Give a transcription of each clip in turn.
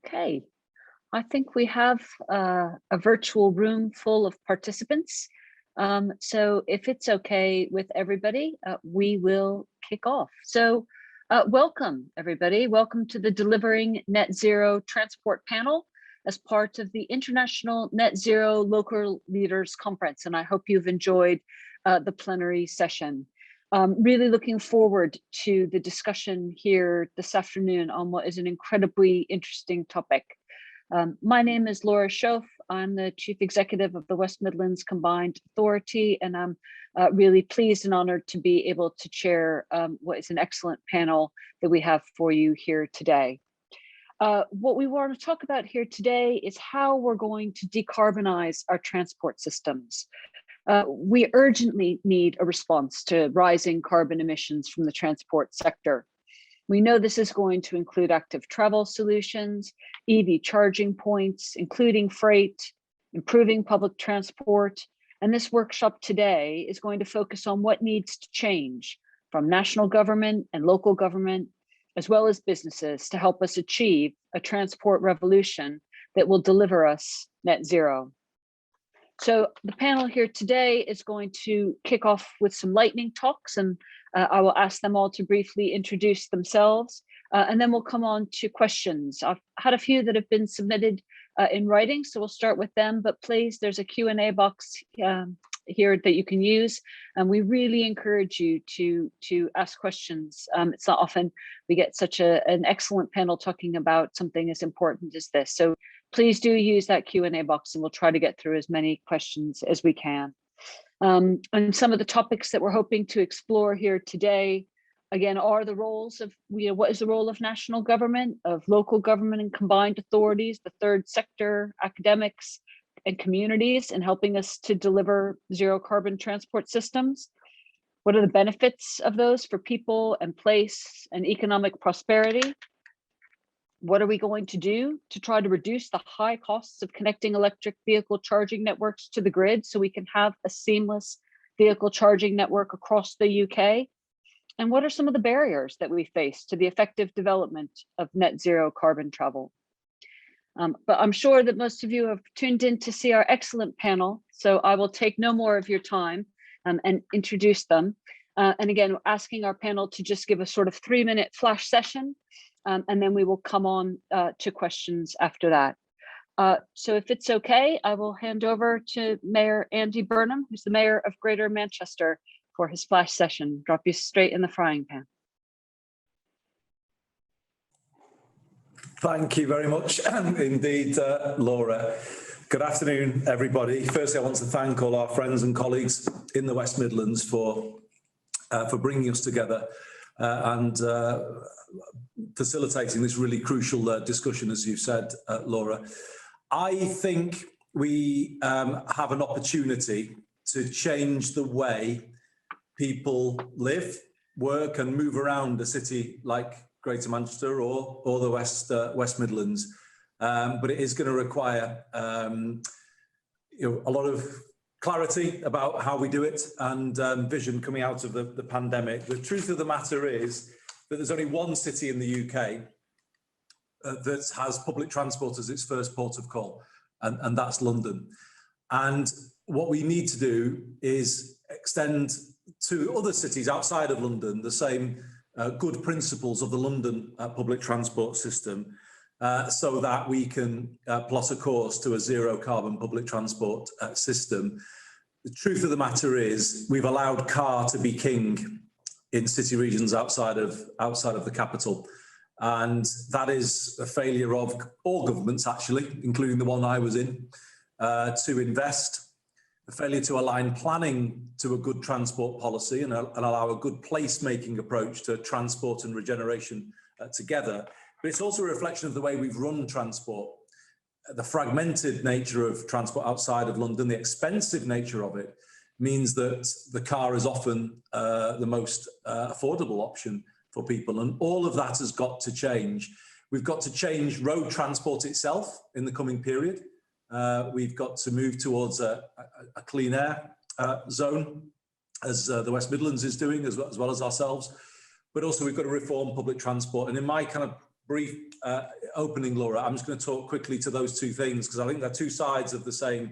Okay, I think we have a virtual room full of participants. So if it's okay with everybody, we will kick off. So welcome, everybody. Welcome to the Delivering Net Zero Transport panel as part of the International Net Zero Local Leaders Conference. And I hope you've enjoyed the plenary session. Really looking forward to the discussion here this afternoon on what is an incredibly interesting topic. My name is Laura Schoaf. I'm the Chief Executive of the West Midlands Combined Authority, and I'm really pleased and honored to be able to chair what is an excellent panel that we have for you here today. What we want to talk about here today is how we're going to decarbonize our transport systems. We urgently need a response to rising carbon emissions from the transport sector. We know this is going to include active travel solutions, EV charging points, including freight, improving public transport. And this workshop today is going to focus on what needs to change from national government and local government, as well as businesses, to help us achieve a transport revolution that will deliver us net zero. So the panel here today is going to kick off with some lightning talks, and I will ask them all to briefly introduce themselves, and then we'll come on to questions. I've had a few that have been submitted in writing, so we'll start with them, but please, there's a Q&A box here that you can use, and we really encourage you to ask questions. It's not often we get such an excellent panel talking about something as important as this. So please do use that Q&A box and we'll try to get through as many questions as we can. And some of the topics that we're hoping to explore here today, again, are the roles of, what is the role of national government, of local government and combined authorities, the third sector, academics, and communities in helping us to deliver zero carbon transport systems? What are the benefits of those for people and place and economic prosperity? What are we going to do to try to reduce the high costs of connecting electric vehicle charging networks to the grid so we can have a seamless vehicle charging network across the UK? And what are some of the barriers that we face to the effective development of net zero carbon travel? But I'm sure that most of you have tuned in to see our excellent panel, so I will take no more of your time and introduce them. And again, asking our panel to just give a sort of 3-minute flash session, and then we will come on to questions after that. So if it's okay, I will hand over to Mayor Andy Burnham, who's the Mayor of Greater Manchester, for his flash session. Drop you straight in the frying pan. Thank you very much indeed, Laura. Good afternoon, everybody. Firstly, I want to thank all our friends and colleagues in the West Midlands for bringing us together and facilitating this really crucial discussion, as you said, Laura. I think we have an opportunity to change the way people live, work and move around a city like Greater Manchester or the West Midlands, but it is going to require a lot of clarity about how we do it and vision coming out of the pandemic. The truth of the matter is that there's only one city in the UK that has public transport as its first port of call, and that's London. And what we need to do is extend to other cities outside of London the same good principles of the London public transport system so that we can plot a course to a zero carbon public transport system. The truth of the matter is we've allowed car to be king in city regions outside of the capital. And that is a failure of all governments, actually, including the one I was in, to invest, a failure to align planning to a good transport policy and allow a good place-making approach to transport and regeneration together. But it's also a reflection of the way we've run transport, the fragmented nature of transport outside of London, the expensive nature of it means that the car is often the most affordable option for people. And all of that has got to change. We've got to change road transport itself in the coming period. We've got to move towards a clean air zone, as the West Midlands is doing, as well as ourselves. But also we've got to reform public transport. And in my kind of brief opening, Laura, I'm just going to talk quickly to those two things because I think they're two sides of the same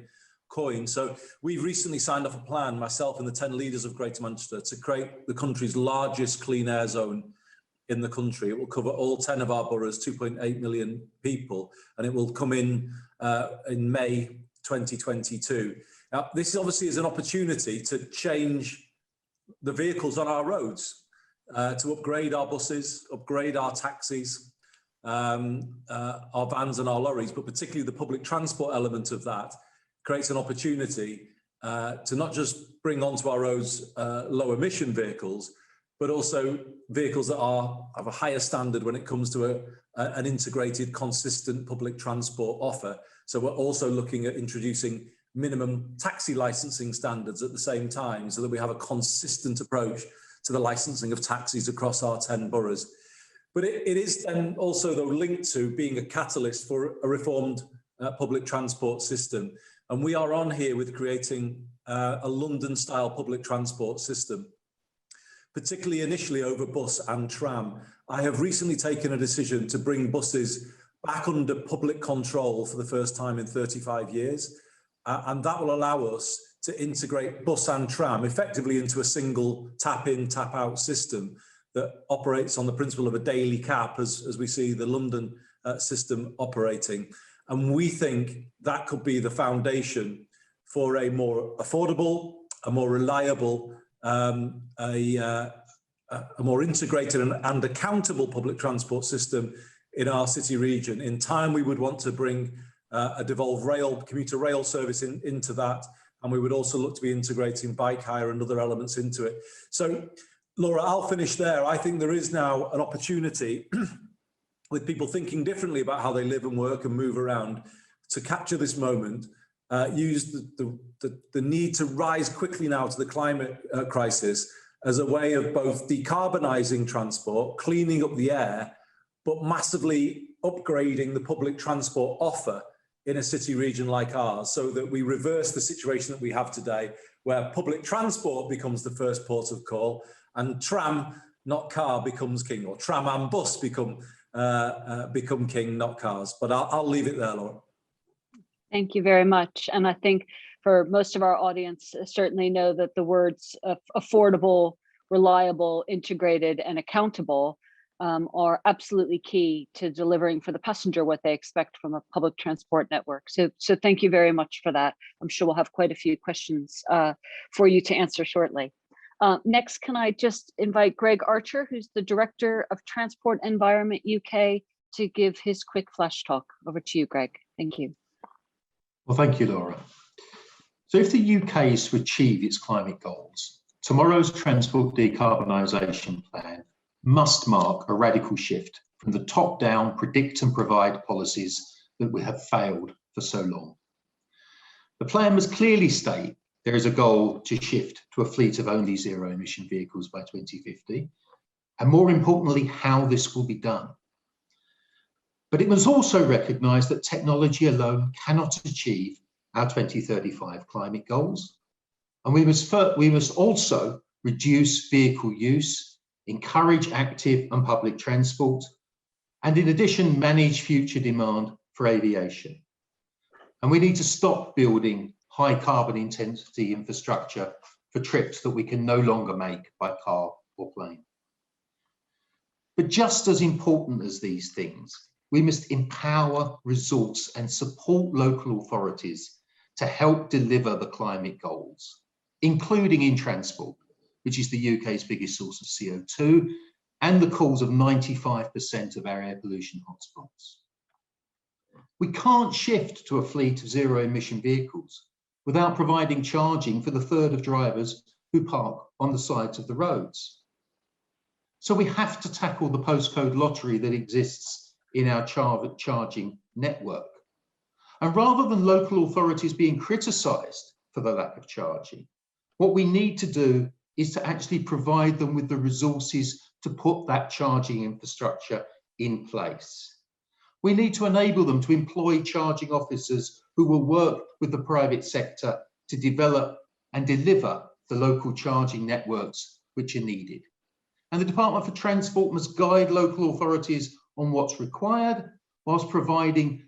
coin. So we've recently signed off a plan, myself and the 10 leaders of Greater Manchester, to create the country's largest clean air zone in the country. It will cover all 10 of our boroughs, 2.8 million people, and it will come in May 2022. Now, this obviously is an opportunity to change the vehicles on our roads, to upgrade our buses, upgrade our taxis, our vans and our lorries, but particularly the public transport element of that creates an opportunity to not just bring onto our roads low emission vehicles, but also vehicles that have a higher standard when it comes to an integrated, consistent public transport offer. So we're also looking at introducing minimum taxi licensing standards at the same time, so that we have a consistent approach to the licensing of taxis across our 10 boroughs. But it is then also, though, linked to being a catalyst for a reformed public transport system. And we are on here with creating a London-style public transport system, particularly initially over bus and tram. I have recently taken a decision to bring buses back under public control for the first time in 35 years. And that will allow us to integrate bus and tram effectively into a single tap-in, tap-out system that operates on the principle of a daily cap, as we see the London system operating. And we think that could be the foundation for a more affordable, a more reliable, a more integrated and accountable public transport system in our city region. In time, we would want to bring a devolved rail, commuter rail service into that, and we would also look to be integrating bike hire and other elements into it. So, Laura, I'll finish there. I think there is now an opportunity with people thinking differently about how they live and work and move around to capture this moment, use the need to rise quickly now to the climate crisis as a way of both decarbonising transport, cleaning up the air, but massively upgrading the public transport offer in a city region like ours, so that we reverse the situation that we have today, where public transport becomes the first port of call and tram, not car, becomes king, or tram and bus become king, not cars. But I'll leave it there, Laura. Thank you very much. And I think for most of our audience certainly know that the words affordable, reliable, integrated, and accountable are absolutely key to delivering for the passenger what they expect from a public transport network. So thank you very much for that. I'm sure we'll have quite a few questions for you to answer shortly. Next, can I just invite Greg Archer, who's the Director of Transport Environment UK, to give his quick flash talk. Over to you, Greg. Thank you. Well, thank you, Laura. So if the UK is to achieve its climate goals, tomorrow's transport decarbonisation plan must mark a radical shift from the top-down predict and provide policies that we have failed for so long. The plan must clearly state there is a goal to shift to a fleet of only zero-emission vehicles by 2050, and more importantly, how this will be done. But it must also recognise that technology alone cannot achieve our 2035 climate goals, and we must also reduce vehicle use, encourage active and public transport, and in addition, manage future demand for aviation. And we need to stop building high carbon intensity infrastructure for trips that we can no longer make by car or plane. But just as important as these things, we must empower, resource, and support local authorities to help deliver the climate goals, including in transport, which is the UK's biggest source of CO2 and the cause of 95% of our air pollution hotspots. We can't shift to a fleet of zero-emission vehicles without providing charging for the third of drivers who park on the sides of the roads. So we have to tackle the postcode lottery that exists in our charging network. And rather than local authorities being criticised for the lack of charging, what we need to do is to actually provide them with the resources to put that charging infrastructure in place. We need to enable them to employ charging officers who will work with the private sector to develop and deliver the local charging networks which are needed. And the Department for Transport must guide local authorities on what's required, whilst providing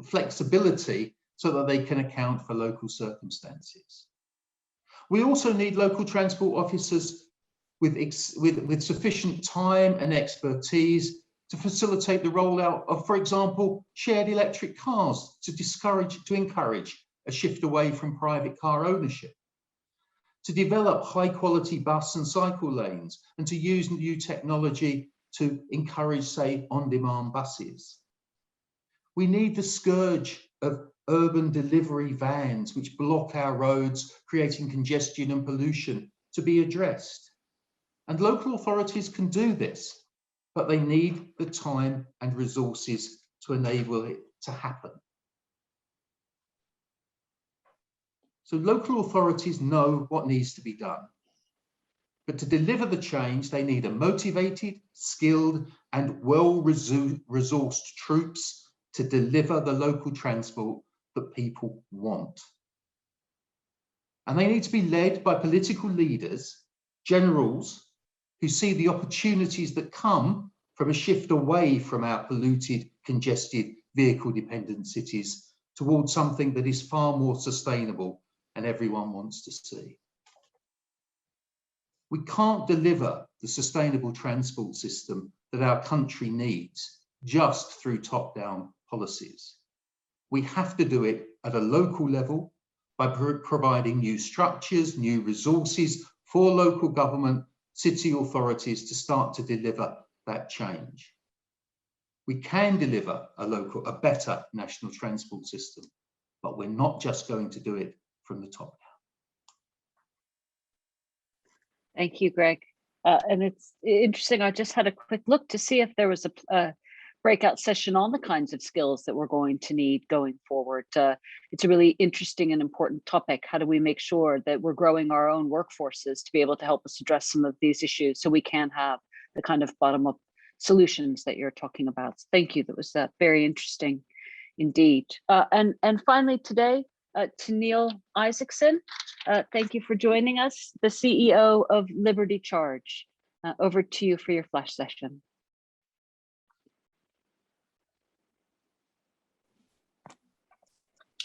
flexibility so that they can account for local circumstances. We also need local transport officers with sufficient time and expertise to facilitate the rollout of, for example, shared electric cars to encourage a shift away from private car ownership, to develop high quality bus and cycle lanes, and to use new technology to encourage, say, on-demand buses. We need the scourge of urban delivery vans which block our roads, creating congestion and pollution, to be addressed. And local authorities can do this, but they need the time and resources to enable it to happen. So local authorities know what needs to be done. But to deliver the change, they need a motivated, skilled, and well-resourced troops to deliver the local transport that people want. And they need to be led by political leaders, generals, who see the opportunities that come from a shift away from our polluted, congested, vehicle-dependent cities towards something that is far more sustainable and everyone wants to see. We can't deliver the sustainable transport system that our country needs just through top-down policies. We have to do it at a local level by providing new structures, new resources for local government, city authorities to start to deliver that change. We can deliver a better national transport system, but we're not just going to do it from the top down. Thank you, Greg. And it's interesting, I just had a quick look to see if there was a breakout session on the kinds of skills that we're going to need going forward. It's a really interesting and important topic. How do we make sure that we're growing our own workforces to be able to help us address some of these issues so we can have the kind of bottom-up solutions that you're talking about? So thank you. That was very interesting indeed. And finally today, to Neil Isaacson, thank you for joining us, the CEO of Liberty Charge. Over to you for your flash session.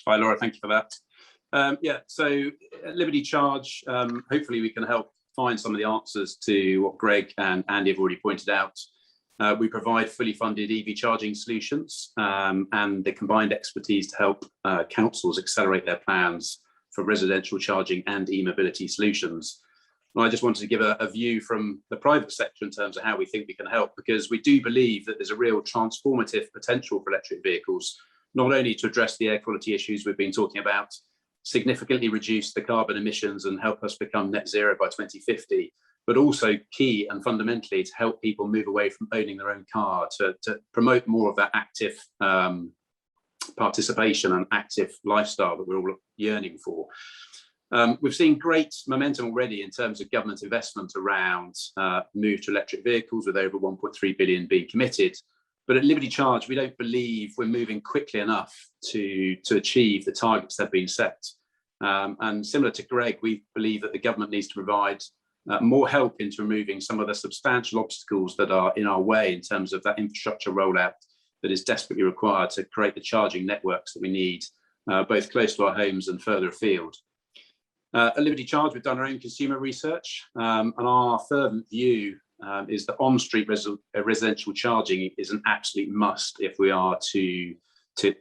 Hi, Laura, thank you for that. Yeah, so at Liberty Charge, hopefully we can help find some of the answers to what Greg and Andy have already pointed out. We provide fully funded EV charging solutions and the combined expertise to help councils accelerate their plans for residential charging and e-mobility solutions. And I just wanted to give a view from the private sector in terms of how we think we can help, because we do believe that there's a real transformative potential for electric vehicles, not only to address the air quality issues we've been talking about, significantly reduce the carbon emissions and help us become net zero by 2050, but also key and fundamentally to help people move away from owning their own car, to promote more of that active participation and active lifestyle that we're all yearning for. We've seen great momentum already in terms of government investment around move to electric vehicles, with over 1.3 billion being committed. But at Liberty Charge, we don't believe we're moving quickly enough to achieve the targets that have been set. And similar to Greg, we believe that the government needs to provide more help into removing some of the substantial obstacles that are in our way in terms of that infrastructure rollout that is desperately required to create the charging networks that we need, both close to our homes and further afield. At Liberty Charge, we've done our own consumer research, and our fervent view is that on-street residential charging is an absolute must if we are to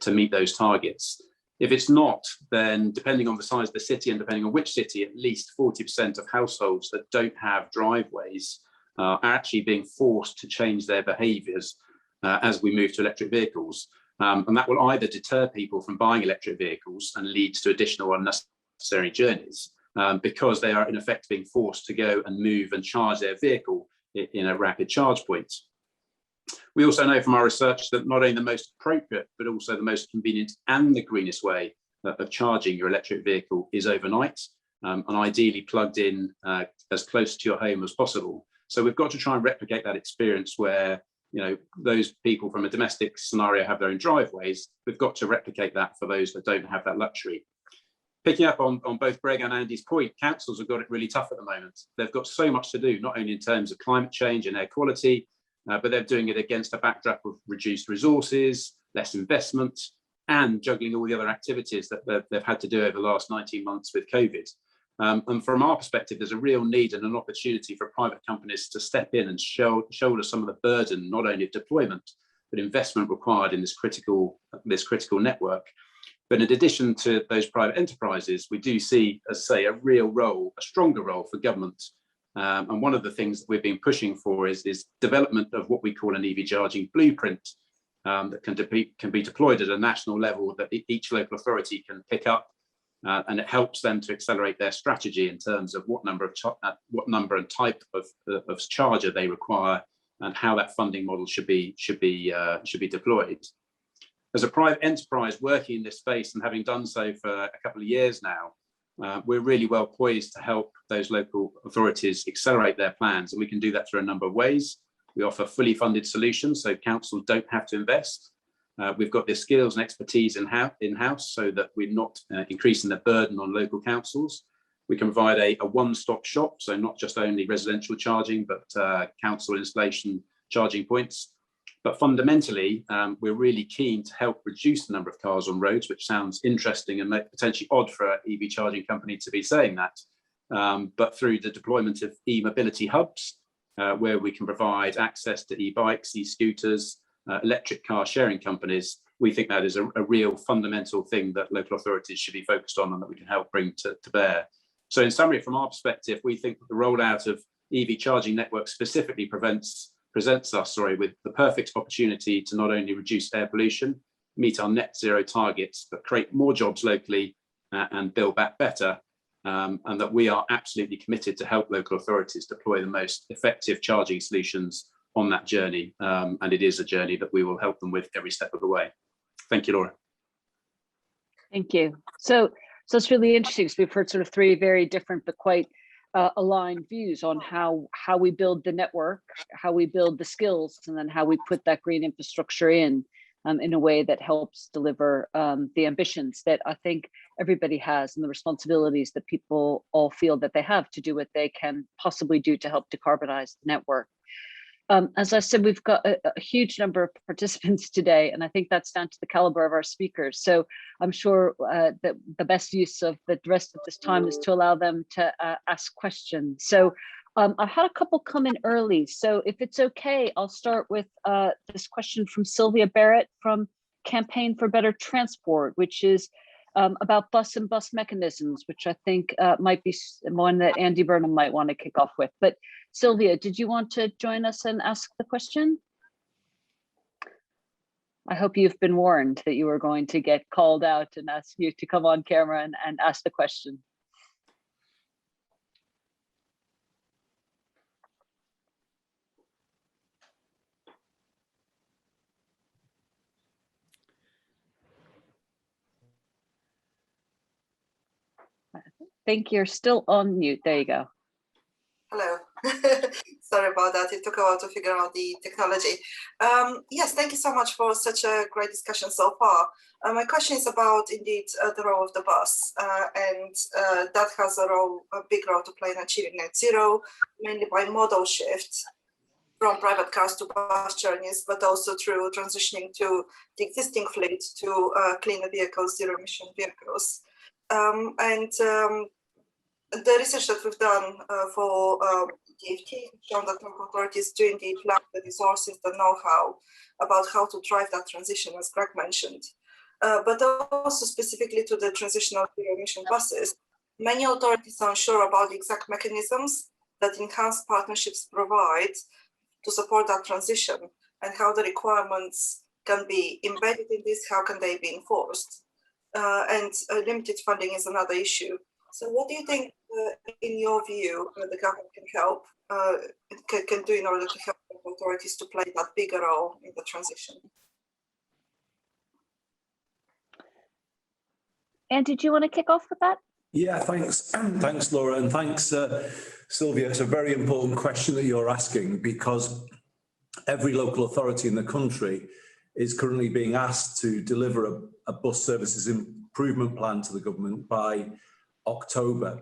meet those targets. If it's not, then depending on the size of the city and depending on which city, at least 40% of households that don't have driveways are actually being forced to change their behaviours as we move to electric vehicles. And that will either deter people from buying electric vehicles and lead to additional unnecessary journeys because they are in effect being forced to go and move and charge their vehicle in a rapid charge point. We also know from our research that not only the most appropriate, but also the most convenient and the greenest way of charging your electric vehicle is overnight, and ideally plugged in as close to your home as possible. So we've got to try and replicate that experience where, you know, those people from a domestic scenario have their own driveways. We've got to replicate that for those that don't have that luxury. Picking up on both Greg and Andy's point, councils have got it really tough at the moment. They've got so much to do, not only in terms of climate change and air quality, but they're doing it against a backdrop of reduced resources, less investment, and juggling all the other activities that they've had to do over the last 19 months with COVID. And from our perspective, there's a real need and an opportunity for private companies to step in and shoulder some of the burden, not only of deployment, but investment required in this critical network. But in addition to those private enterprises, we do see, as I say, a real role, a stronger role for government. And one of the things that we've been pushing for is development of what we call an EV charging blueprint that can be deployed at a national level, that each local authority can pick up, and it helps them to accelerate their strategy in terms of what number and type of charger they require, and how that funding model should be deployed. As a private enterprise working in this space and having done so for a couple of years now, we're really well poised to help those local authorities accelerate their plans, and we can do that through a number of ways. We offer fully funded solutions, so councils don't have to invest. We've got the skills and expertise in-house so that we're not increasing the burden on local councils. We can provide a one-stop shop, so not just only residential charging, but council installation charging points. But fundamentally, we're really keen to help reduce the number of cars on roads, which sounds interesting and potentially odd for an EV charging company to be saying that. But through the deployment of e-mobility hubs, where we can provide access to e-bikes, e-scooters, electric car sharing companies, we think that is a real fundamental thing that local authorities should be focused on and that we can help bring to bear. So in summary, from our perspective, we think that the rollout of EV charging networks specifically presents us with the perfect opportunity to not only reduce air pollution, meet our net zero targets, but create more jobs locally and build back better. And that we are absolutely committed to help local authorities deploy the most effective charging solutions on that journey. And it is a journey that we will help them with every step of the way. Thank you, Laura. Thank you. So it's really interesting because we've heard sort of three very different but quite aligned views on how we build the network, how we build the skills, and then how we put that green infrastructure in a way that helps deliver the ambitions that I think everybody has and the responsibilities that people all feel that they have to do what they can possibly do to help decarbonize the network. As I said, we've got a huge number of participants today, and I think that's down to the caliber of our speakers. So I'm sure that the best use of the rest of this time is to allow them to ask questions. So I've had a couple come in early. So if it's okay, I'll start with this question from Sylvia Barrett from Campaign for Better Transport, which is about bus and bus mechanisms, which I think might be one that Andy Burnham might want to kick off with. But Sylvia, did you want to join us and ask the question? I hope you've been warned that you were going to get called out and ask you to come on camera and ask the question. I think you're still on mute. There you go. Hello. Sorry about that. It took a while to figure out the technology. Yes, thank you so much for such a great discussion so far. My question is about, indeed, the role of the bus. And that has a big role to play in achieving net zero, mainly by modal shift from private cars to bus journeys, but also through transitioning to the existing fleet to cleaner vehicles, zero emission vehicles. The research that we've done for DFT shown that local authorities do indeed lack the resources, the know-how about how to drive that transition, as Greg mentioned. But also specifically to the transition of zero-emission buses, many authorities are unsure about the exact mechanisms that enhanced partnerships provide to support that transition, and how the requirements can be embedded in this, how can they be enforced. And limited funding is another issue. So what do you think, in your view, the government can help, can do in order to help authorities to play that bigger role in the transition? Andy, do you want to kick off with that? Yeah, thanks. Thanks, Laura, and thanks, Sylvia. It's a very important question that you're asking, because every local authority in the country is currently being asked to deliver a bus services improvement plan to the government by October.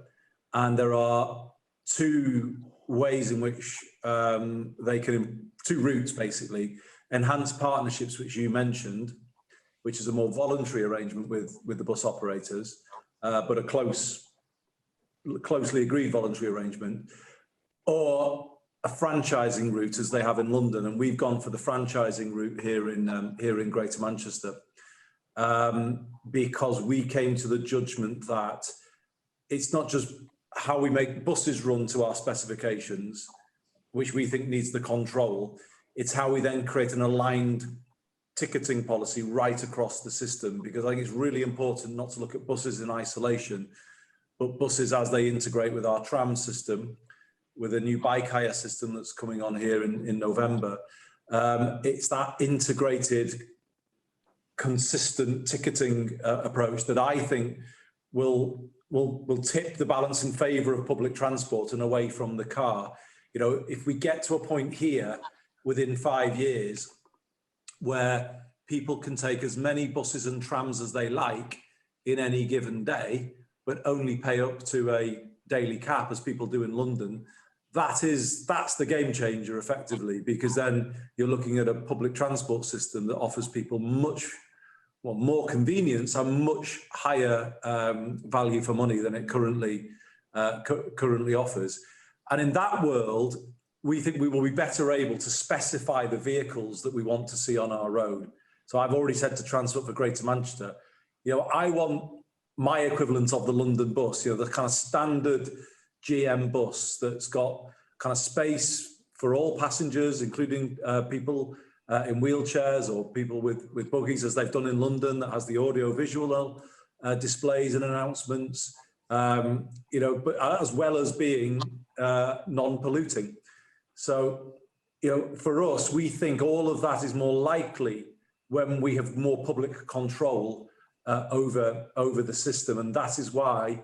And there are two ways in which they can, 2 routes basically, enhanced partnerships, which you mentioned, which is a more voluntary arrangement with the bus operators, but a closely agreed voluntary arrangement, or a franchising route as they have in London. And we've gone for the franchising route here in Greater Manchester, because we came to the judgment that it's not just how we make buses run to our specifications, which we think needs the control, it's how we then create an aligned ticketing policy right across the system, because I think it's really important not to look at buses in isolation, but buses as they integrate with our tram system, with a new bike hire system that's coming on here in November. It's that integrated, consistent ticketing approach that I think will tip the balance in favour of public transport and away from the car. You know, if we get to a point here within 5 years where people can take as many buses and trams as they like in any given day, but only pay up to a daily cap as people do in London, that's the game changer effectively, because then you're looking at a public transport system that offers people much more convenience and much higher value for money than it currently offers. And in that world, we think we will be better able to specify the vehicles that we want to see on our road. So I've already said to Transport for Greater Manchester, you know, I want my equivalent of the London bus, you know, the kind of standard GM bus that's got kind of space for all passengers, including people in wheelchairs or people with buggies, as they've done in London, that has the audio-visual displays and announcements, you know, but as well as being non-polluting. So, you know, for us, we think all of that is more likely when we have more public control over the system, and that is why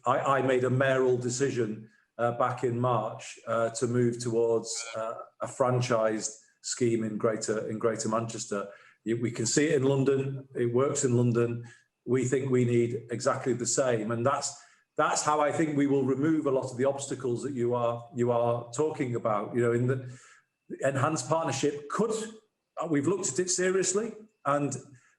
I made a mayoral decision back in March to move towards a franchised scheme in Greater Manchester. We can see it in London. It works in London. We think we need exactly the same, and that's how I think we will remove a lot of the obstacles that you are talking about. You know, in the enhanced partnership we've looked at it seriously, and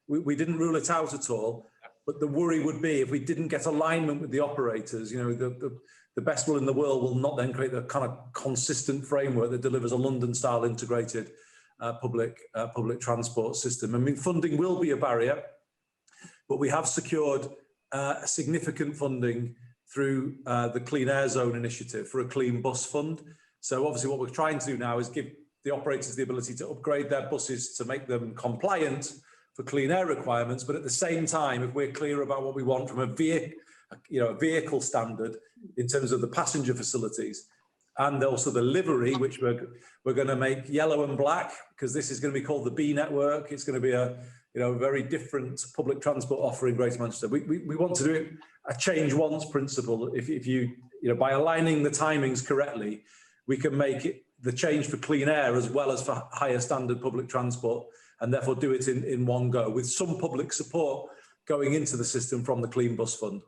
we didn't rule it out at all. But the worry would be if we didn't get alignment with the operators, you know, the best will in the world will not then create the kind of consistent framework that delivers a London-style integrated public transport system. I mean, funding will be a barrier, but we have secured significant funding through the Clean Air Zone initiative for a clean bus fund. So obviously what we're trying to do now is give the operators the ability to upgrade their buses to make them compliant for clean air requirements, but at the same time, if we're clear about what we want from a vehicle standard in terms of the passenger facilities, and also the livery, which we're going to make yellow and black, because this is going to be called the B network. It's going to be a very different public transport offer in Greater Manchester. We want to do it a change once principle. If you by aligning the timings correctly, we can make it the change for clean air as well as for higher standard public transport, and therefore do it in one go with some public support going into the system from the Clean Bus Fund.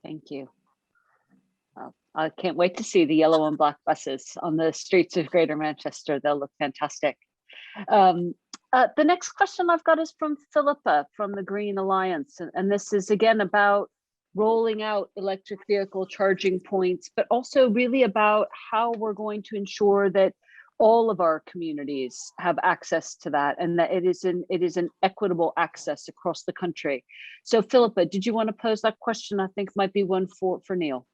Thank you. I can't wait to see the yellow and black buses on the streets of Greater Manchester. They'll look fantastic. The next question I've got is from Philippa from the Green Alliance. And this is again about rolling out electric vehicle charging points, but also really about how we're going to ensure that all of our communities have access to that, and that it is an equitable access across the country. So Philippa, did you want to pose that question? I think might be one for Neil.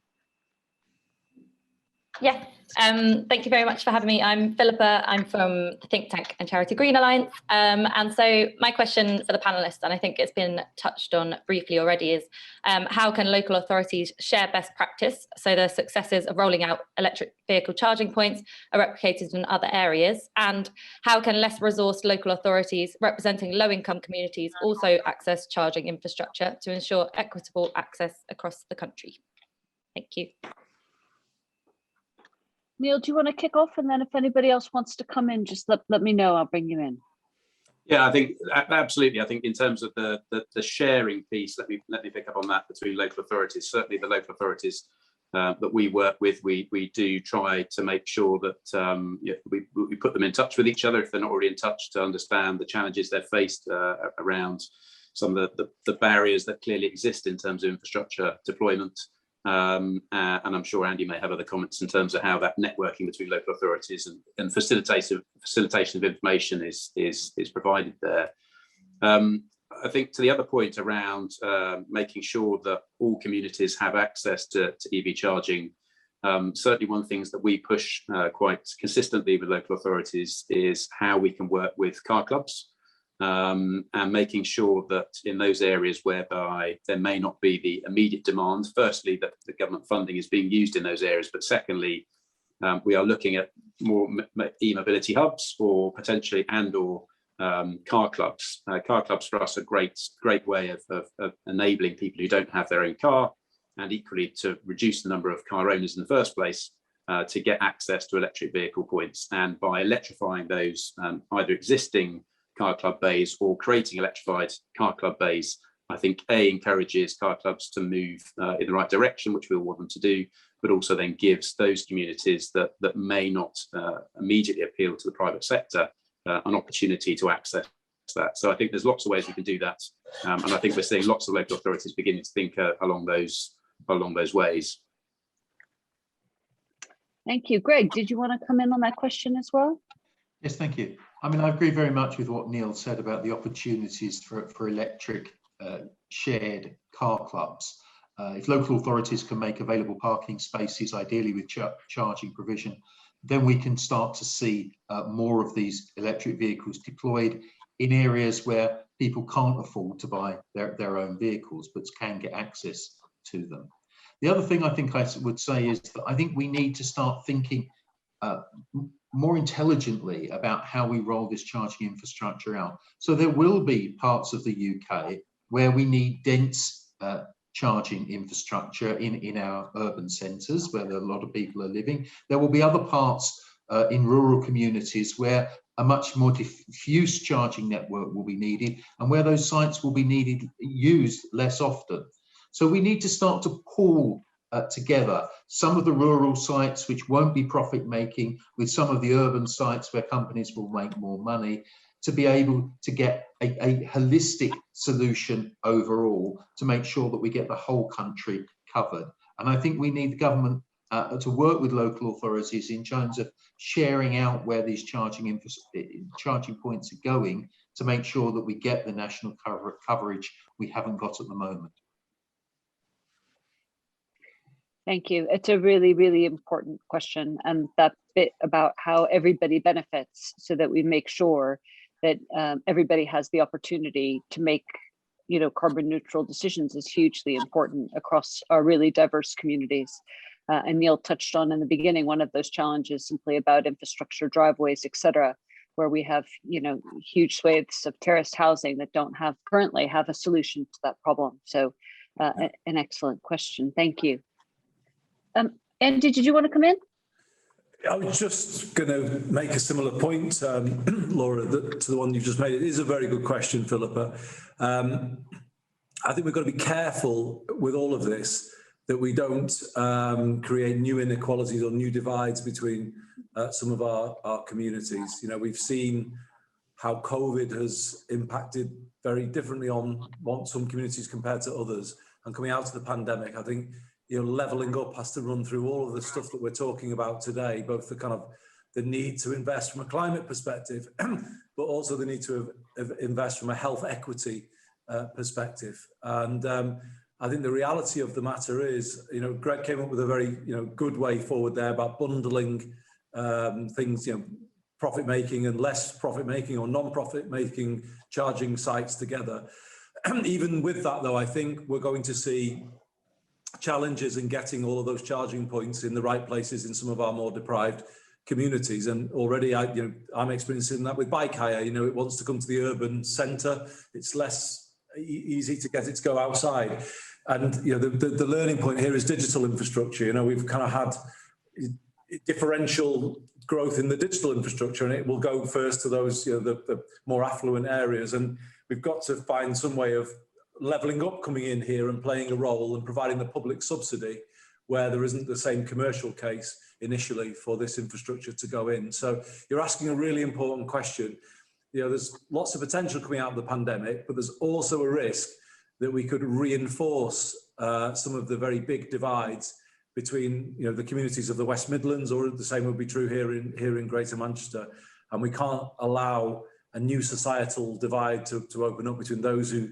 Yeah, thank you very much for having me. I'm Philippa. I'm from the think tank and charity Green Alliance. And so my question for the panelists, and I think it's been touched on briefly already, is how can local authorities share best practice so the successes of rolling out electric vehicle charging points are replicated in other areas? And how can less resourced local authorities representing low-income communities also access charging infrastructure to ensure equitable access across the country? Thank you. Neil, do you want to kick off? And then if anybody else wants to come in, just let me know, I'll bring you in. Yeah, I think absolutely. I think in terms of the sharing piece, let me pick up on that between local authorities. Certainly the local authorities that we work with, we do try to make sure that we put them in touch with each other if they're not already in touch, to understand the challenges they're faced around some of the barriers that clearly exist in terms of infrastructure deployment. And I'm sure Andy may have other comments in terms of how that networking between local authorities and facilitation of information is provided there. I think to the other point around making sure that all communities have access to EV charging, certainly one of the things that we push quite consistently with local authorities is how we can work with car clubs, and making sure that in those areas whereby there may not be the immediate demand, firstly, that the government funding is being used in those areas, but secondly, we are looking at more e-mobility hubs or potentially car clubs. Car clubs for us are a great way of enabling people who don't have their own car, and equally to reduce the number of car owners in the first place, to get access to electric vehicle points. And by electrifying those either existing car club bays or creating electrified car club bays, I think encourages car clubs to move in the right direction, which we'll want them to do, but also then gives those communities that may not immediately appeal to the private sector an opportunity to access that. So I think there's lots of ways we can do that, and I think we're seeing lots of local authorities beginning to think along those ways. Thank you. Greg, did you want to come in on that question as well? Yes, thank you. I mean, I agree very much with what Neil said about the opportunities for electric shared car clubs. If local authorities can make available parking spaces, ideally with charging provision, then we can start to see more of these electric vehicles deployed in areas where people can't afford to buy their own vehicles, but can get access to them. The other thing I think I would say is that I think we need to start thinking more intelligently about how we roll this charging infrastructure out. So there will be parts of the UK where we need dense charging infrastructure in our urban centres where a lot of people are living. There will be other parts in rural communities where a much more diffuse charging network will be needed, and where those sites will be used less often. So we need to start to pool together some of the rural sites which won't be profit making with some of the urban sites where companies will make more money, to be able to get a holistic solution overall to make sure that we get the whole country covered. And I think we need the government to work with local authorities in terms of sharing out where these charging points are going, to make sure that we get the national coverage we haven't got at the moment. Thank you. It's a really, really important question, and that bit about how everybody benefits, so that we make sure that everybody has the opportunity to make, carbon neutral decisions, is hugely important across our really diverse communities. And Neil touched on in the beginning, one of those challenges simply about infrastructure, driveways, etc., where we have, huge swathes of terraced housing that don't currently have a solution to that problem. So an excellent question. Thank you. Andy, did you want to come in? I was just going to make a similar point, Laura, to the one you just made. It is a very good question, Philippa. I think we've got to be careful with all of this, that we don't create new inequalities or new divides between some of our communities. We've seen how COVID has impacted very differently on some communities compared to others. And coming out of the pandemic, I think levelling up has to run through all of the stuff that we're talking about today, both the need to invest from a climate perspective, but also the need to invest from a health equity perspective. And I think the reality of the matter is, Greg came up with a very, good way forward there about bundling things, profit making and less profit making, or non-profit making charging sites together. Even with that, though, I think we're going to see challenges in getting all of those charging points in the right places in some of our more deprived communities. And already I'm experiencing that with bike hire. It wants to come to the urban centre. It's less easy to get it to go outside. And the learning point here is digital infrastructure. We've kind of had differential growth in the digital infrastructure, and it will go first to those the more affluent areas. And we've got to find some way of levelling up coming in here and playing a role and providing the public subsidy where there isn't the same commercial case initially for this infrastructure to go in. So you're asking a really important question. You know, there's lots of potential coming out of the pandemic, but there's also a risk that we could reinforce some of the very big divides between, you know, the communities of the West Midlands, or the same would be true here in Greater Manchester. And we can't allow a new societal divide to open up between those who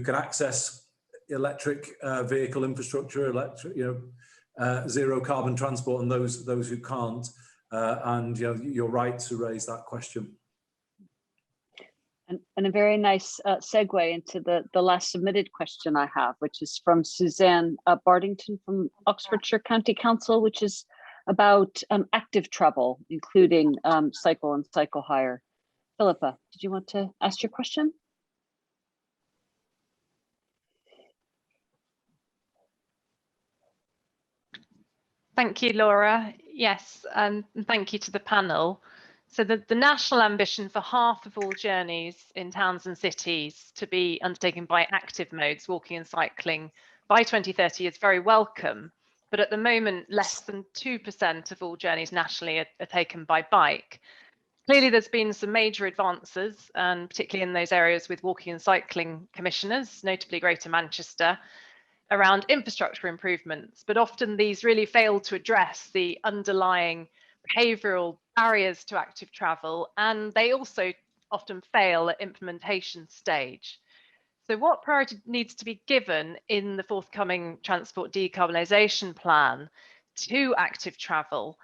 can access electric vehicle infrastructure, zero carbon transport, and those who can't. And you know, you're right to raise that question. And a very nice segue into the last submitted question I have, which is from Suzanne Bardington from Oxfordshire County Council, which is about active travel, including cycle and cycle hire. Philippa, did you want to ask your question? Thank you, Laura. Yes, and thank you to the panel. So the national ambition for half of all journeys in towns and cities to be undertaken by active modes, walking and cycling, by 2030 is very welcome. But at the moment, less than 2% of all journeys nationally are taken by bike. Clearly, there's been some major advances, and particularly in those areas with walking and cycling commissioners, notably Greater Manchester, around infrastructure improvements. But often these really fail to address the underlying behavioural barriers to active travel, and they also often fail at implementation stage. So what priority needs to be given in the forthcoming transport decarbonisation plan to active travel,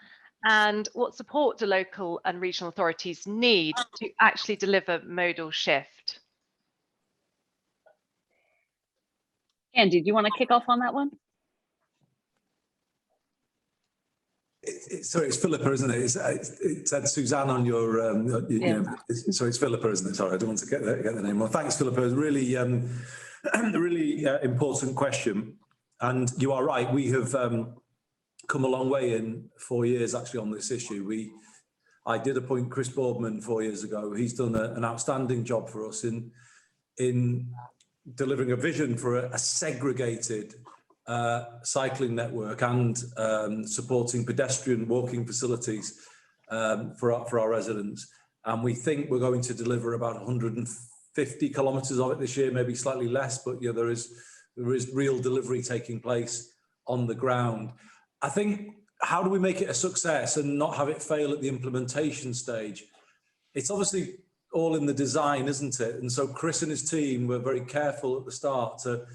and what support do local and regional authorities need to actually deliver modal shift? Andy, do you want to kick off on that one? Sorry, it's Philippa, isn't it? It said Suzanne on your, so it's Philippa, isn't it? Sorry, I don't want to get the name wrong. Thanks, Philippa. It's really, really important question. And you are right, we have come a long way in 4 years actually on this issue. I did appoint Chris Boardman 4 years ago. He's done an outstanding job for us in delivering a vision for a segregated cycling network and supporting pedestrian walking facilities for our residents. And we think we're going to deliver about 150 kilometres of it this year, maybe slightly less, but yeah, there is real delivery taking place on the ground. I think, how do we make it a success and not have it fail at the implementation stage? It's obviously all in the design, isn't it? And so Chris and his team were very careful at the start to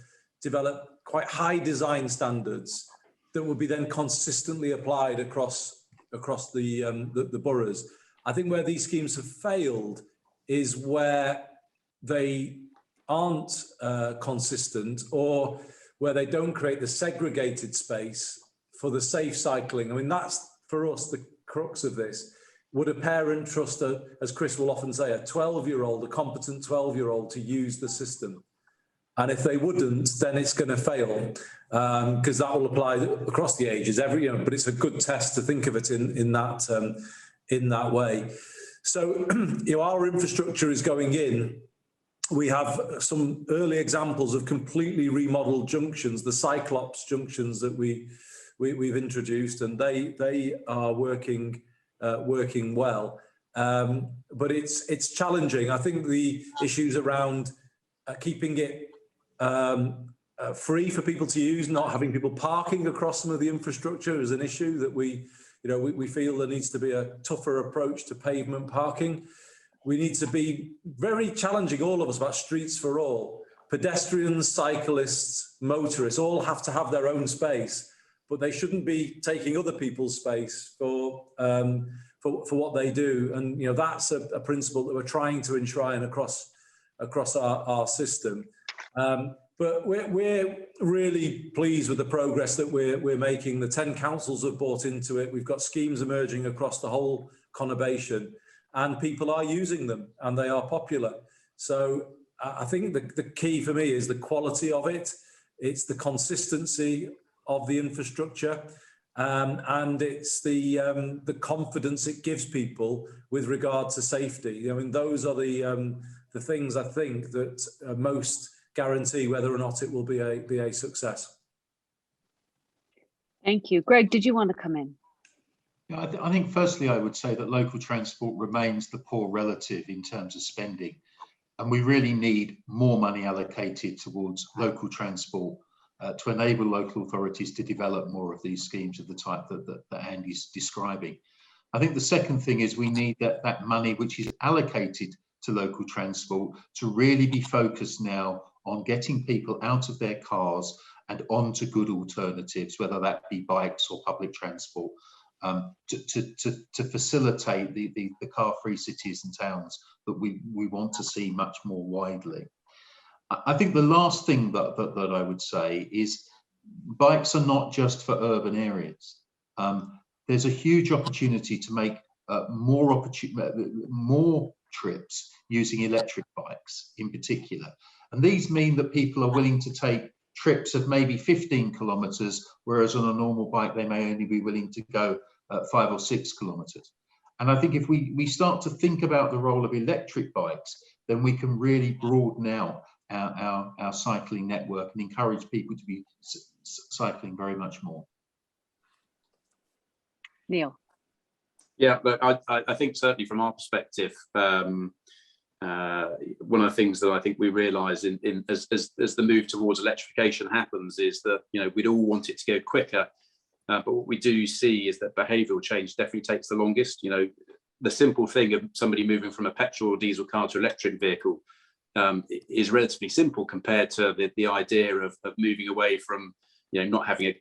develop quite high design standards that will be then consistently applied across the boroughs. I think where these schemes have failed is where they aren't consistent, or where they don't create the segregated space for the safe cycling. I mean, that's for us the crux of this. Would a parent trust, as Chris will often say, a 12-year-old, a competent 12-year-old to use the system? And if they wouldn't, then it's going to fail, because that will apply across the ages. But it's a good test to think of it in that way. So, our infrastructure is going in. We have some early examples of completely remodeled junctions, the Cyclops junctions that we've introduced, and they are working well. But it's challenging. I think the issues around keeping it free for people to use, not having people parking across some of the infrastructure is an issue that we feel there needs to be a tougher approach to pavement parking. We need to be very challenging, all of us, about streets for all. Pedestrians, cyclists, motorists all have to have their own space, but they shouldn't be taking other people's space for what they do. And that's a principle that we're trying to enshrine across our system. But we're really pleased with the progress that we're making. The 10 councils have bought into it. We've got schemes emerging across the whole conurbation, and people are using them, and they are popular. So I think the key for me is the quality of it. It's the consistency of the infrastructure, and it's the confidence it gives people with regard to safety. I mean, those are the things I think that most guarantee whether or not it will be a success. Thank you. Greg, did you want to come in? Yeah, I think firstly, I would say that local transport remains the poor relative in terms of spending. And we really need more money allocated towards local transport to enable local authorities to develop more of these schemes of the type that Andy's describing. I think the second thing is we need that money which is allocated to local transport to really be focused now on getting people out of their cars and onto good alternatives, whether that be bikes or public transport, to facilitate the car-free cities and towns that we want to see much more widely. I think the last thing that I would say is bikes are not just for urban areas. There's a huge opportunity to make more trips using electric bikes in particular. And these mean that people are willing to take trips of maybe 15 kilometres, whereas on a normal bike, they may only be willing to go 5 or 6 kilometres. And I think if we start to think about the role of electric bikes, then we can really broaden out our cycling network and encourage people to be cycling very much more. Neil. Yeah, but I think certainly from our perspective, one of the things that I think we realise as the move towards electrification happens is that, you know, we'd all want it to go quicker, but what we do see is that behavioural change definitely takes the longest. You know, the simple thing of somebody moving from a petrol or diesel car to electric vehicle is relatively simple compared to the idea of moving away from, you know, not having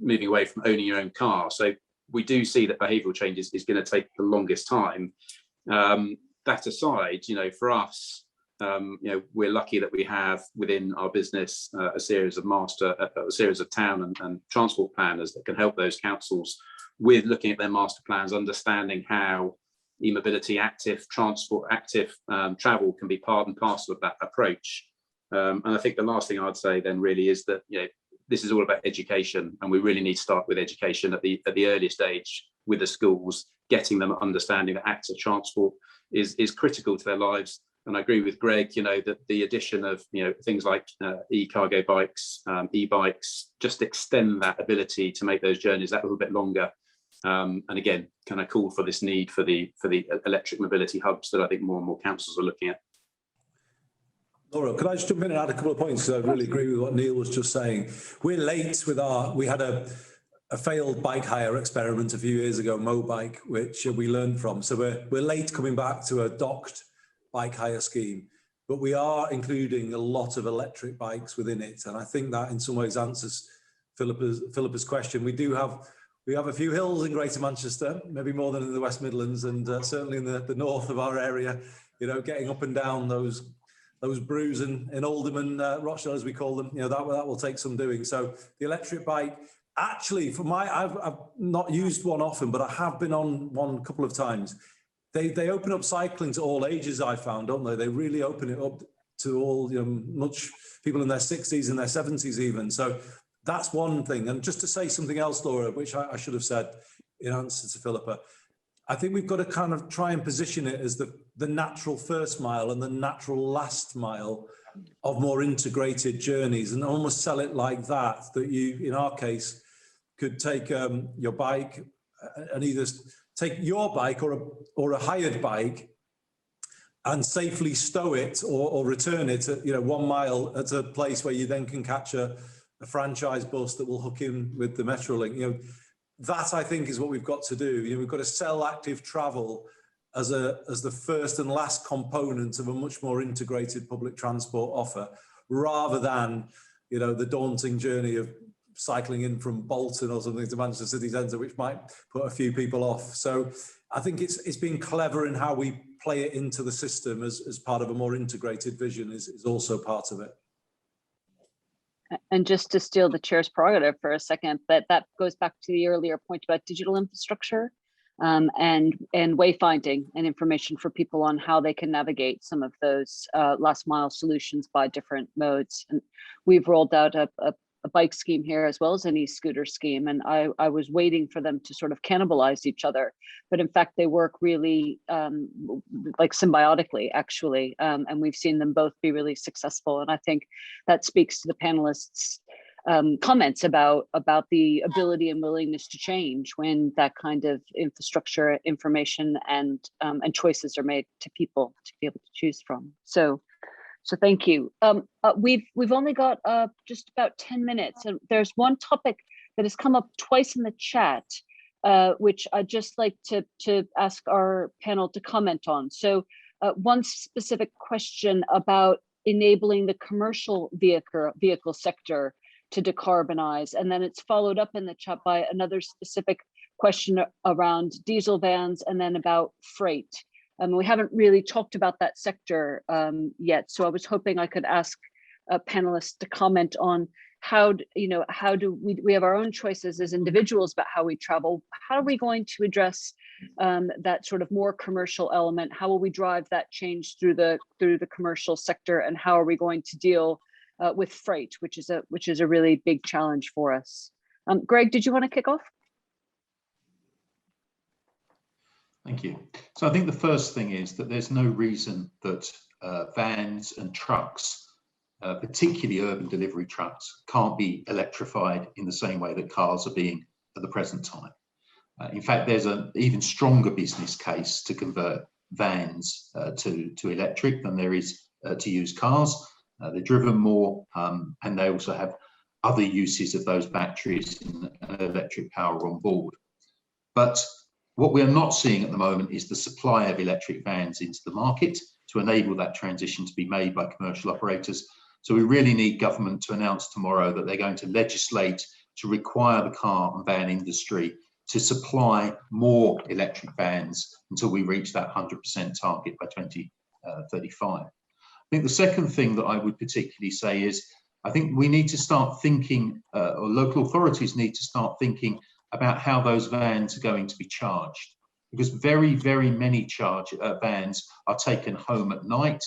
moving away from owning your own car. So we do see that behavioural change is going to take the longest time. That aside, you know, for us, you know, we're lucky that we have within our business a series of town and transport planners that can help those councils with looking at their master plans, understanding how e-mobility, active transport, active travel can be part and parcel of that approach. And I think the last thing I'd say then really is that, you know, this is all about education, and we really need to start with education at the earliest age with the schools, getting them understanding that active transport is critical to their lives. And I agree with Greg, you know, that the addition of, you know, things like e-cargo bikes, e-bikes, just extend that ability to make those journeys that little bit longer. And again, can I call for this need for the electric mobility hubs that I think more and more councils are looking at. Laura, could I just jump in and add a couple of points? I really agree with what Neil was just saying. We're late with we had a failed bike hire experiment a few years ago, Mobike, which we learned from. So we're late coming back to a docked bike hire scheme, but we are including a lot of electric bikes within it. And I think that in some ways answers Philippa's question. We have a few hills in Greater Manchester, maybe more than in the West Midlands, and certainly in the north of our area, you know, getting up and down those brews in Oldham and Rochdale, as we call them, you know, that will take some doing. So the electric bike, actually, I've not used one often, but I have been on one a couple of times. They open up cycling to all ages, I found, don't they? They really open it up to all, you know, much people in their 60s and their 70s even. So that's one thing. And just to say something else, Laura, which I should have said in answer to Philippa, I think we've got to kind of try and position it as the natural first mile and the natural last mile of more integrated journeys, and almost sell it like that you, in our case, could take your bike and either take your bike or a hired bike and safely stow it or return it at, you know, 1 mile at a place where you then can catch a franchise bus that will hook in with the Metrolink. You know, that I think is what we've got to do. You know, we've got to sell active travel as the first and last component of a much more integrated public transport offer, rather than, you know, the daunting journey of cycling in from Bolton or something to Manchester City Centre, which might put a few people off. So I think it's being clever in how we play it into the system as part of a more integrated vision is also part of it. And just to steal the chair's prerogative for a second, that goes back to the earlier point about digital infrastructure and wayfinding and information for people on how they can navigate some of those last mile solutions by different modes. And we've rolled out a bike scheme here as well as an e-scooter scheme. And I was waiting for them to sort of cannibalize each other, but in fact, they work really like symbiotically, actually. And we've seen them both be really successful. And I think that speaks to the panelists' comments about the ability and willingness to change when that kind of infrastructure, information, and choices are made to people to be able to choose from. So thank you. We've only got just about 10 minutes, and there's one topic that has come up twice in the chat, which I'd just like to ask our panel to comment on. So one specific question about enabling the commercial vehicle sector to decarbonize, and then it's followed up in the chat by another specific question around diesel vans and then about freight. We haven't really talked about that sector yet, so I was hoping I could ask panelists to comment on how do we have our own choices as individuals about how we travel. How are we going to address that sort of more commercial element? How will we drive that change through the commercial sector, and how are we going to deal with freight, which is a really big challenge for us? Greg, did you want to kick off? Thank you. So I think the first thing is that there's no reason that vans and trucks, particularly urban delivery trucks, can't be electrified in the same way that cars are being at the present time. In fact, there's an even stronger business case to convert vans to electric than there is to use cars. They're driven more, and they also have other uses of those batteries and electric power on board. But what we're not seeing at the moment is the supply of electric vans into the market to enable that transition to be made by commercial operators. So we really need government to announce tomorrow that they're going to legislate to require the car and van industry to supply more electric vans until we reach that 100% target by 2035. I think the second thing that I would particularly say is, I think we need to start thinking, or local authorities need to start thinking about how those vans are going to be charged, because very, very many vans are taken home at night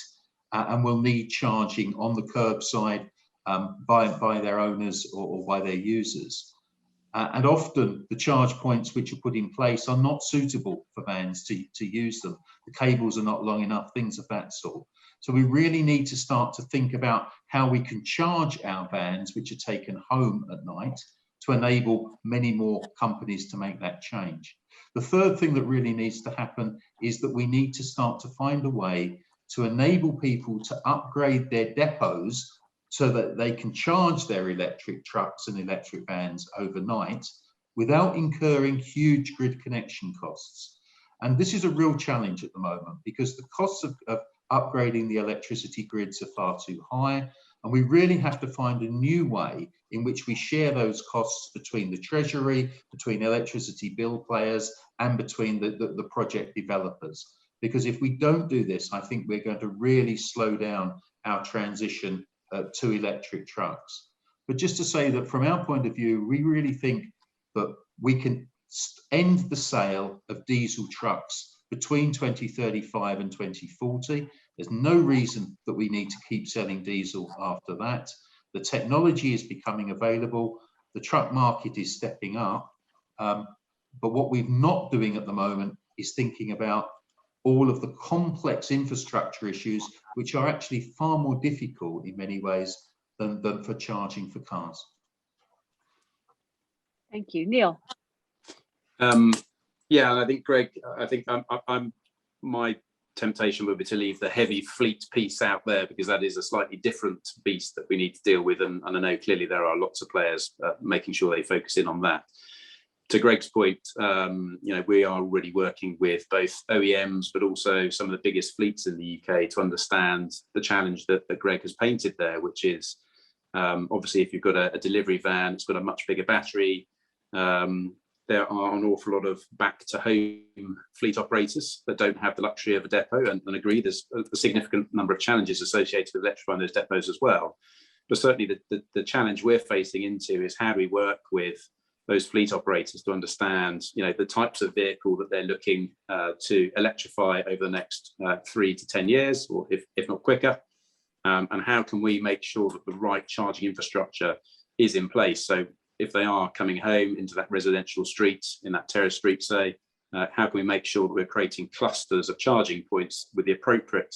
and will need charging on the curbside by their owners or by their users. And often the charge points which are put in place are not suitable for vans to use them. The cables are not long enough, things of that sort. So we really need to start to think about how we can charge our vans which are taken home at night to enable many more companies to make that change. The third thing that really needs to happen is that we need to start to find a way to enable people to upgrade their depots so that they can charge their electric trucks and electric vans overnight without incurring huge grid connection costs. And this is a real challenge at the moment, because the costs of upgrading the electricity grids are far too high, and we really have to find a new way in which we share those costs between the Treasury, between electricity bill players, and between the project developers. Because if we don't do this, I think we're going to really slow down our transition to electric trucks. But just to say that from our point of view, we really think that we can end the sale of diesel trucks between 2035 and 2040. There's no reason that we need to keep selling diesel after that. The technology is becoming available. The truck market is stepping up. But what we're not doing at the moment is thinking about all of the complex infrastructure issues, which are actually far more difficult in many ways than for charging for cars. Thank you. Neil. Yeah, and I think, Greg, I think my temptation would be to leave the heavy fleet piece out there, because that is a slightly different beast that we need to deal with. And I know clearly there are lots of players making sure they focus in on that. To Greg's point, we are already working with both OEMs, but also some of the biggest fleets in the UK to understand the challenge that Greg has painted there, which is obviously if you've got a delivery van, it's got a much bigger battery. There are an awful lot of back-to-home fleet operators that don't have the luxury of a depot, and agree there's a significant number of challenges associated with electrifying those depots as well. But certainly the challenge we're facing into is how do we work with those fleet operators to understand, the types of vehicle that they're looking to electrify over the next 3 to 10 years, or if not quicker, and how can we make sure that the right charging infrastructure is in place. So if they are coming home into that residential street, in that terrace street, say, how can we make sure that we're creating clusters of charging points with the appropriate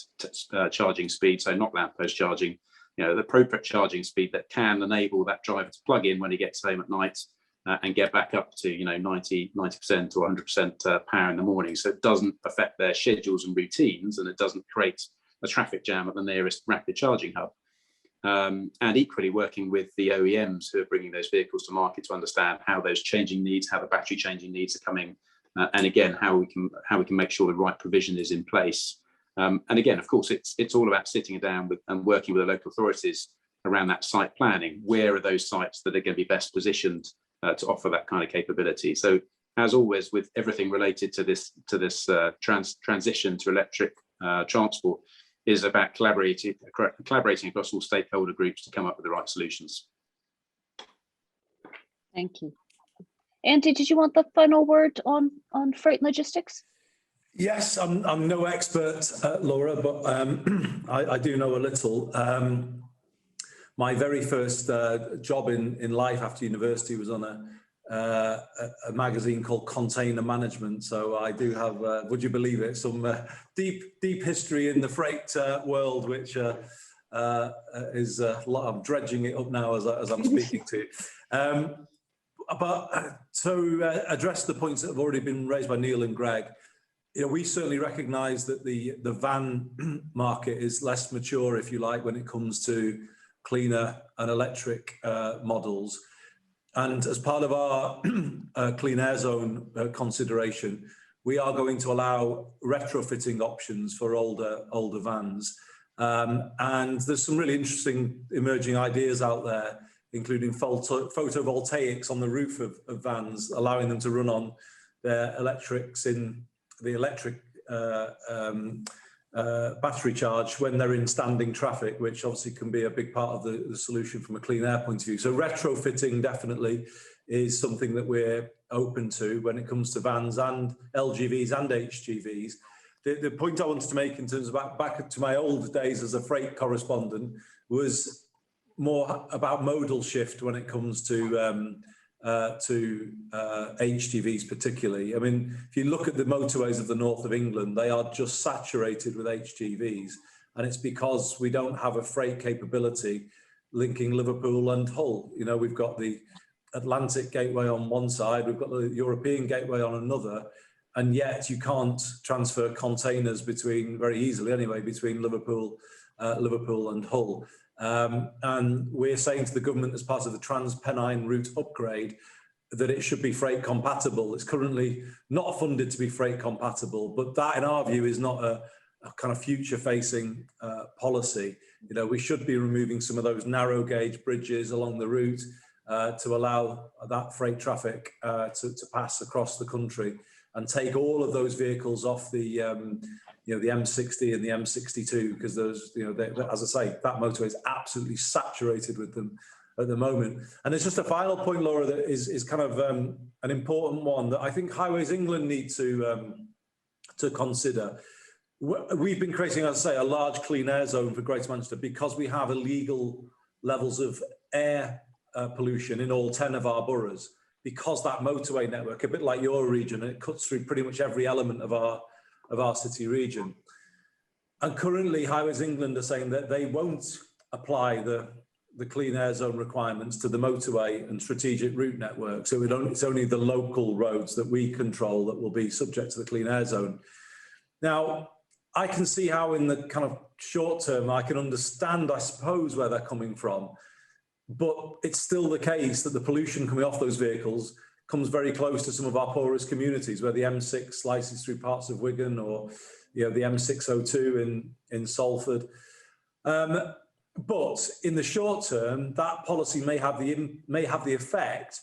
charging speed, so not lamppost charging, the appropriate charging speed that can enable that driver to plug in when he gets home at night and get back up to 90% or 100% power in the morning, so it doesn't affect their schedules and routines, and it doesn't create a traffic jam at the nearest rapid charging hub. And equally working with the OEMs who are bringing those vehicles to market to understand how those changing needs, how the battery changing needs are coming, and again how we can make sure the right provision is in place. And again, of course, it's all about sitting down with and working with the local authorities around that site planning. Where are those sites that are going to be best positioned to offer that kind of capability? So, as always, with everything related to this transition to electric transport, is about collaborating across all stakeholder groups to come up with the right solutions. Thank you. Andy, did you want the final word on freight and logistics? Yes, I'm no expert, Laura, but I do know a little. My very first job in life after university was on a magazine called Container Management. So I do have, would you believe it, some deep history in the freight world, which is I'm dredging it up now as I'm speaking to you. But to address the points that have already been raised by Neil and Greg, we certainly recognise that the van market is less mature, if you like, when it comes to cleaner and electric models. And as part of our clean air zone consideration, we are going to allow retrofitting options for older vans. And there's some really interesting emerging ideas out there, including photovoltaics on the roof of vans, allowing them to run on their electrics in the electric battery charge when they're in standing traffic, which obviously can be a big part of the solution from a clean air point of view. So retrofitting definitely is something that we're open to when it comes to vans and LGVs and HGVs. The point I wanted to make in terms of back to my old days as a freight correspondent was more about modal shift when it comes to HGVs particularly. I mean, if you look at the motorways of the north of England, they are just saturated with HGVs, and it's because we don't have a freight capability linking Liverpool and Hull. We've got the Atlantic gateway on one side, we've got the European gateway on another, and yet you can't transfer containers very easily anyway, between Liverpool and Hull. And we're saying to the government as part of the Trans-Pennine route upgrade that it should be freight compatible. It's currently not funded to be freight compatible, but that in our view is not a kind of future facing policy. We should be removing some of those narrow gauge bridges along the route to allow that freight traffic to pass across the country and take all of those vehicles off the the M60 and the M62, because those, as I say, that motorway is absolutely saturated with them at the moment. And there's just a final point, Laura, that is kind of an important one that I think Highways England need to consider. We've been creating, as I say, a large clean air zone for Greater Manchester because we have illegal levels of air pollution in all 10 of our boroughs, because that motorway network, a bit like your region, it cuts through pretty much every element of our city region. And currently Highways England are saying that they won't apply the clean air zone requirements to the motorway and strategic route network. So it's only the local roads that we control that will be subject to the clean air zone. Now, I can see how in the kind of short term, I can understand, I suppose, where they're coming from, but it's still the case that the pollution coming off those vehicles comes very close to some of our poorest communities, where the M6 slices through parts of Wigan, or the M602 in Salford. But in the short term, that policy may have the effect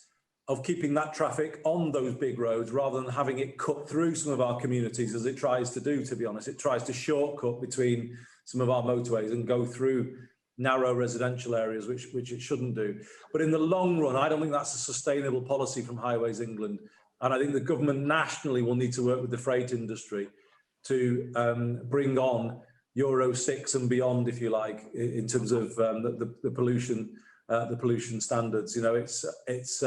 of keeping that traffic on those big roads rather than having it cut through some of our communities, as it tries to do, to be honest. It tries to shortcut between some of our motorways and go through narrow residential areas, which it shouldn't do. But in the long run, I don't think that's a sustainable policy from Highways England. And I think the government nationally will need to work with the freight industry to bring on Euro 6 and beyond, if you like, in terms of the pollution standards. It's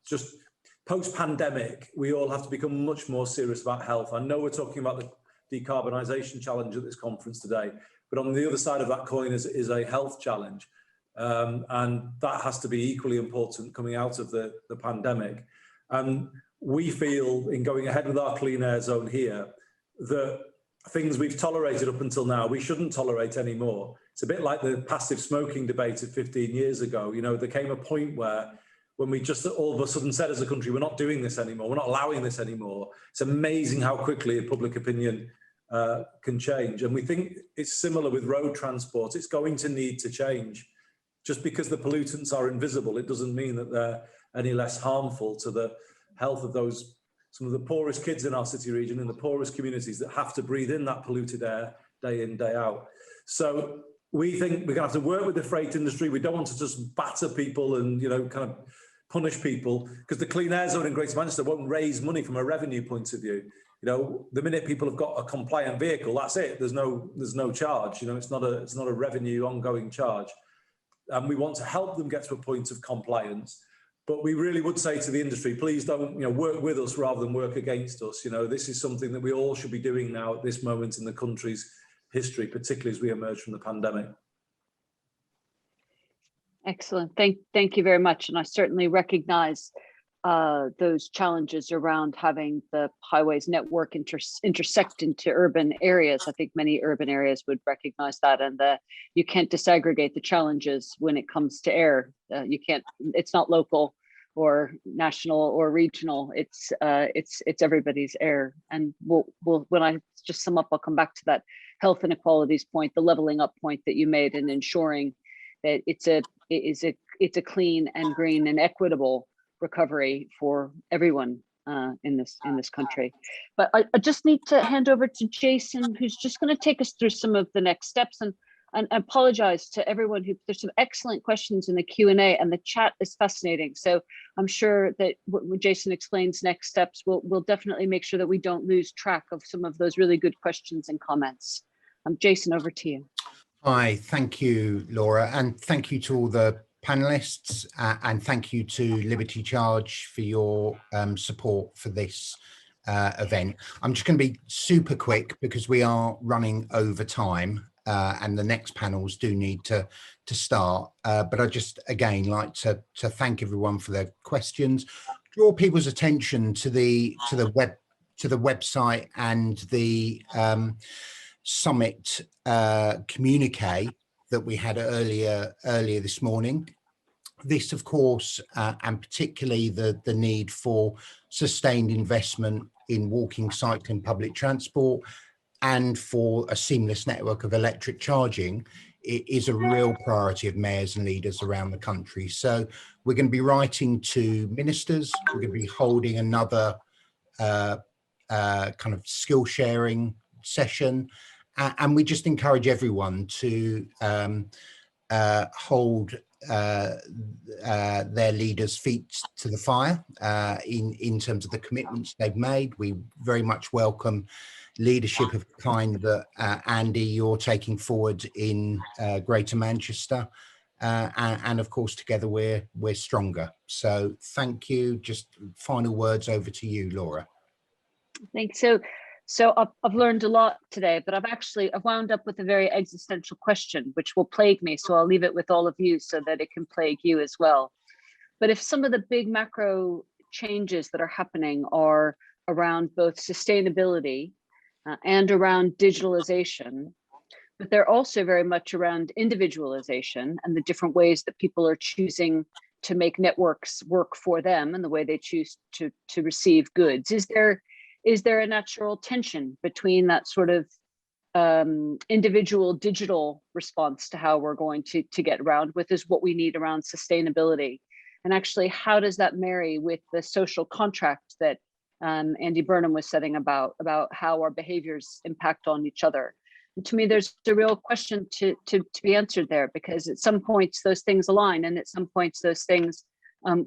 just post-pandemic, we all have to become much more serious about health. I know we're talking about the decarbonisation challenge at this conference today, but on the other side of that coin is a health challenge. And that has to be equally important coming out of the pandemic. And we feel, in going ahead with our clean air zone here, that things we've tolerated up until now, we shouldn't tolerate anymore. It's a bit like the passive smoking debate of 15 years ago. You know, there came a point where when we just all of a sudden said as a country, we're not doing this anymore, we're not allowing this anymore. It's amazing how quickly public opinion can change. And we think it's similar with road transport. It's going to need to change. Just because the pollutants are invisible, it doesn't mean that they're any less harmful to the health of those, some of the poorest kids in our city region, in the poorest communities that have to breathe in that polluted air day in, day out. So we think we're going to have to work with the freight industry. We don't want to just batter people and, you know, kind of punish people, because the clean air zone in Greater Manchester won't raise money from a revenue point of view. You know, the minute people have got a compliant vehicle, that's it. There's no charge. You know, it's not a revenue ongoing charge. And we want to help them get to a point of compliance. But we really would say to the industry, please don't, you know, work with us rather than work against us. You know, this is something that we all should be doing now at this moment in the country's history, particularly as we emerge from the pandemic. Excellent. Thank you very much. And I certainly recognize those challenges around having the highways network intersect into urban areas. I think many urban areas would recognize that, and you can't disaggregate the challenges when it comes to air. You can't. It's not local or national or regional. It's everybody's air. And we'll when I just sum up, I'll come back to that health inequalities point, the leveling up point that you made, and ensuring that it's a clean and green and equitable recovery for everyone in this country. But I just need to hand over to Jason, who's just going to take us through some of the next steps. And I apologize to everyone who, there's some excellent questions in the Q&A, and the chat is fascinating. So I'm sure that when Jason explains next steps, we'll definitely make sure that we don't lose track of some of those really good questions and comments. Jason, over to you. Hi, thank you, Laura, and thank you to all the panelists, and thank you to Liberty Charge for your support for this event. I'm just going to be super quick because we are running over time, and the next panels do need to start. But I just again like to thank everyone for their questions, draw people's attention to the website and the summit communique that we had earlier this morning. This, of course, and particularly the need for sustained investment in walking, cycling, public transport, and for a seamless network of electric charging, it is a real priority of mayors and leaders around the country. So we're going to be writing to ministers. We're going to be holding another kind of skill sharing session. And we just encourage everyone to hold their leaders' feet to the fire in terms of the commitments they've made. We very much welcome leadership of the kind that Andy, you're taking forward in Greater Manchester. And of course, together we're stronger. So thank you. Just final words over to you, Laura. Thanks. So I've learned a lot today, but I've wound up with a very existential question, which will plague me. So I'll leave it with all of you so that it can plague you as well. But if some of the big macro changes that are happening are around both sustainability and around digitalization, but they're also very much around individualization and the different ways that people are choosing to make networks work for them and the way they choose to receive goods. Is there a natural tension between that sort of individual digital response to how we're going to get around with is what we need around sustainability? And actually, how does that marry with the social contract that Andy Burnham was setting about how our behaviors impact on each other? And to me, there's a real question to be answered there, because at some points those things align and at some points those things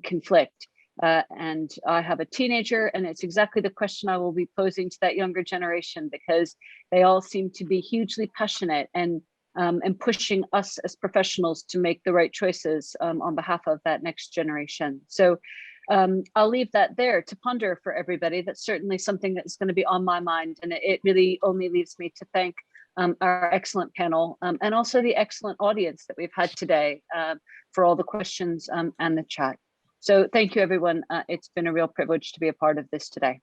conflict. And I have a teenager, and it's exactly the question I will be posing to that younger generation, because they all seem to be hugely passionate and pushing us as professionals to make the right choices on behalf of that next generation. So I'll leave that there to ponder for everybody. That's certainly something that's going to be on my mind, and it really only leaves me to thank our excellent panel, and also the excellent audience that we've had today for all the questions and the chat. So thank you, everyone. It's been a real privilege to be a part of this today.